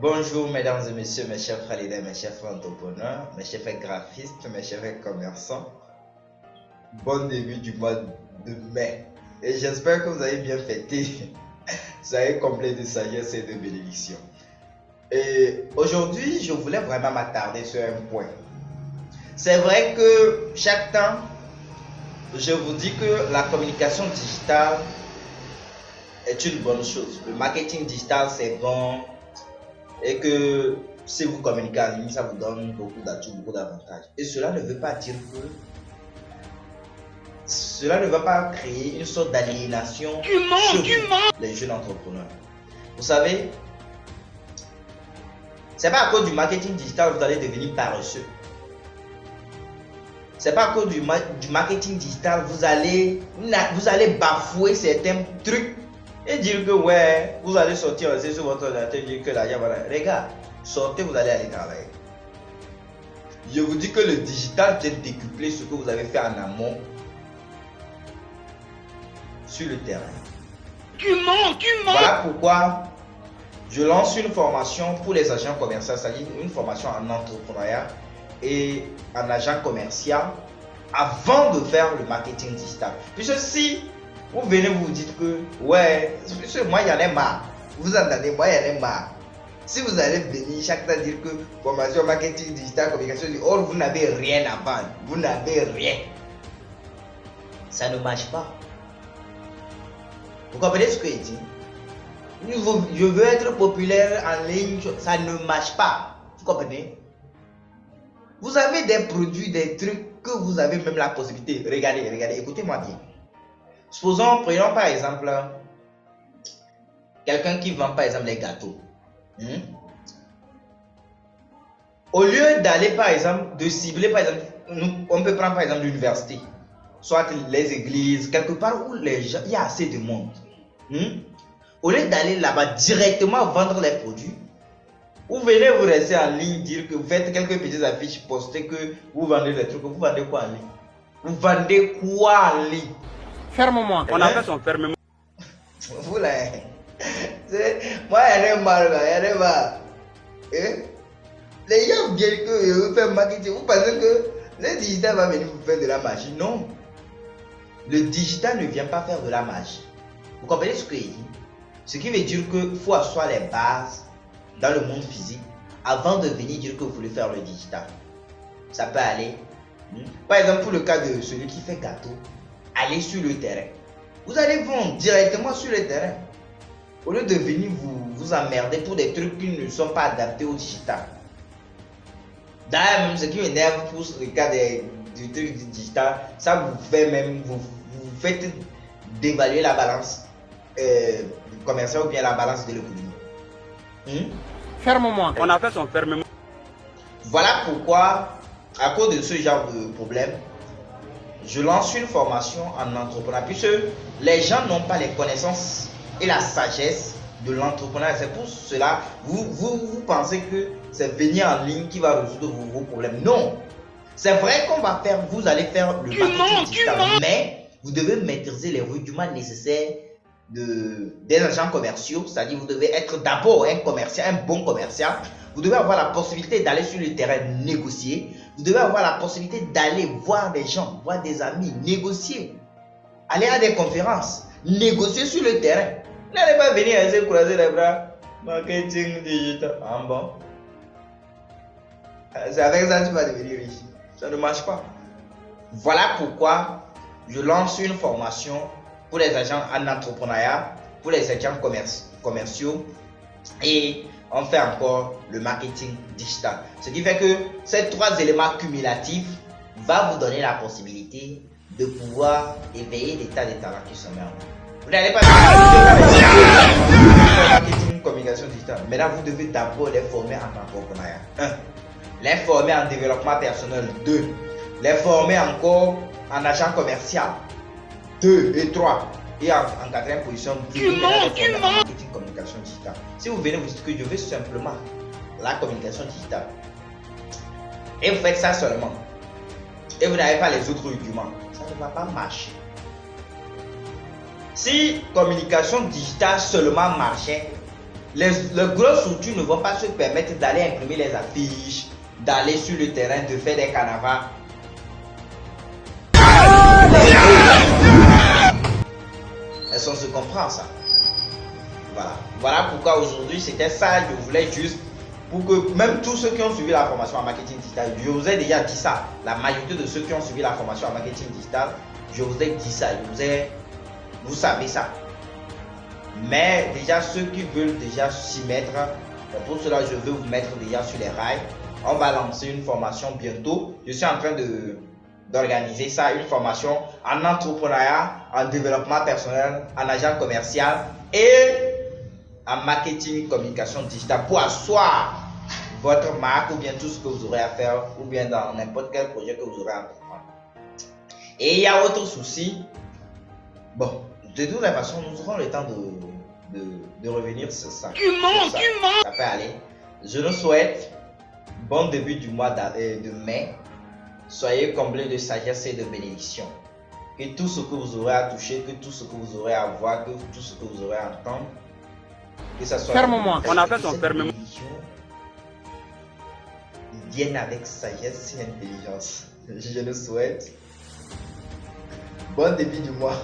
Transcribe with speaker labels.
Speaker 1: Bonjour mesdames et messieurs, mes chers frères leaders, mes chers frères entrepreneurs, mes chers frères graphistes, mes chers frères commerçants. Bon début du mois de mai. Et j'espère que vous avez bien fêté. Vous avez complet de sagesse et de bénédiction. Et aujourd'hui, je voulais vraiment m'attarder sur un point. C'est vrai que chaque temps, je vous dis que la communication digitale est une bonne chose. Le marketing digital, c'est bon. Et que si vous communiquez en ligne, ça vous donne beaucoup d'atouts, beaucoup d'avantages. Et cela ne veut pas dire que cela ne va pas créer une sorte d'aliénation sur les jeunes entrepreneurs. Vous savez, c'est pas à cause du marketing digital que vous allez devenir paresseux. C'est pas à cause du marketing digital vous allez bafouer certains trucs et dire que ouais, vous allez sortir rester sur votre ordinateur et dire que là, voilà. Les gars, sortez, vous allez aller travailler. Je vous dis que le digital vient décupler ce que vous avez fait en amont sur le terrain.
Speaker 2: Tu mens.
Speaker 1: Voilà pourquoi je lance une formation pour les agents commerciaux, c'est-à-dire une formation en entrepreneuriat et en agent commercial avant de faire le marketing digital. Puisque si vous venez vous dites que ouais, moi il y en a marre, vous entendez, moi il y en a marre. Si vous allez venir chaque temps dire que formation marketing digital, communication, or vous n'avez rien à vendre, vous n'avez rien, ça ne marche pas. Vous comprenez ce que je dis? Je veux être populaire en ligne, ça ne marche pas. Vous comprenez? Vous avez des produits, des trucs que vous avez même la possibilité. Regardez, écoutez-moi bien. Supposons, prenons par exemple quelqu'un qui vend par exemple les gâteaux. Au lieu d'aller par exemple, de cibler par exemple, on peut prendre par exemple l'université, soit les églises, quelque part où les gens, il y a assez de monde. Au lieu d'aller là-bas directement vendre les produits, vous venez vous rester en ligne, dire que vous faites quelques petites affiches, poster que vous vendez des trucs. Vous vendez quoi en ligne? Vous vendez quoi en ligne?
Speaker 2: Ferme-moi. On appelle son ferme-moi.
Speaker 1: Vous là, moi il y en a marre, il y en a marre. Les gens viennent que vous faites marketing, vous pensez que le digital va venir vous faire de la magie? Non. Le digital ne vient pas faire de la magie. Vous comprenez ce que je dis? Ce qui veut dire qu'il faut asseoir les bases dans le monde physique avant de venir dire que vous voulez faire le digital. Ça peut aller. Par exemple, pour le cas de celui qui fait gâteau, allez sur le terrain. Vous allez vendre directement sur le terrain. Au lieu de venir vous emmerder pour des trucs qui ne sont pas adaptés au digital. D'ailleurs, même ce qui m'énerve pour le cas du truc du digital, ça vous fait même, vous faites dévaluer la balance commerciale ou bien la balance de l'économie.
Speaker 2: Ferme-moi. On appelle son ferme-moi.
Speaker 1: Voilà pourquoi, à cause de ce genre de problème, je lance une formation en entrepreneuriat, puisque les gens n'ont pas les connaissances et la sagesse de l'entrepreneuriat. C'est pour cela, vous pensez que c'est venir en ligne qui va résoudre vos problèmes. Non, c'est vrai qu'on va faire, vous allez faire le marketing digital, mais vous devez maîtriser les rudiments nécessaires des agents commerciaux, c'est-à-dire vous devez être d'abord un commercial, un bon commercial. Vous devez avoir la possibilité d'aller sur le terrain négocier. Vous devez avoir la possibilité d'aller voir des gens, voir des amis, négocier. Aller à des conférences, négocier sur le terrain. N'allez pas venir essayer de croiser les bras. Marketing digital. Ah bon? C'est avec ça que tu vas devenir riche. Ça ne marche pas. Voilà pourquoi je lance une formation pour les agents en entrepreneuriat, pour les agents commerciaux et on fait encore le marketing digital. Ce qui fait que ces trois éléments cumulatifs vont vous donner la possibilité de pouvoir éveiller des tas de talents qui sont là. Vous n'allez pas marketing, communication digitale. Maintenant, vous devez d'abord les former en entrepreneuriat. 1. Les former en développement personnel. 2. Les former encore en agent commercial. 2 et 3. Et en quatrième position, vous devez en marketing communication digitale. Si vous venez vous dites que je veux simplement la communication digitale et vous faites ça seulement et vous n'avez pas les autres rudiments, ça ne va pas marcher. Si communication digitale seulement marchait, Les gros structures ne vont pas se permettre d'aller imprimer les affiches, d'aller sur le terrain, de faire des carnavals. Est-ce qu'on se comprend ça? Voilà. Voilà pourquoi aujourd'hui c'était ça. Je voulais juste pour que même tous ceux qui ont suivi la formation en marketing digital, je vous ai déjà dit ça. La majorité de ceux qui ont suivi la formation en marketing digital, je vous ai dit ça. Vous savez ça. Mais déjà ceux qui veulent déjà s'y mettre, pour cela je veux vous mettre déjà sur les rails. On va lancer une formation bientôt. Je suis en train d'organiser ça, une formation en entrepreneuriat, en développement personnel, en agent commercial et en marketing communication digitale pour asseoir votre marque ou bien tout ce que vous aurez à faire ou bien dans n'importe quel projet que vous aurez à entreprendre. Et il y a autre souci. Bon, de toute façon, nous aurons le temps de revenir sur ça. Ça peut aller. Je nous souhaite bon début du mois de mai. Soyez comblés de sagesse et de bénédiction. Que tout ce que vous aurez à toucher, que tout ce que vous aurez à voir, que tout ce que vous aurez à entendre, que ça soit
Speaker 2: Ferme-moi. On a fait son fermement.
Speaker 1: Ils viennent avec sagesse et intelligence. Je le souhaite. Bon début du mois.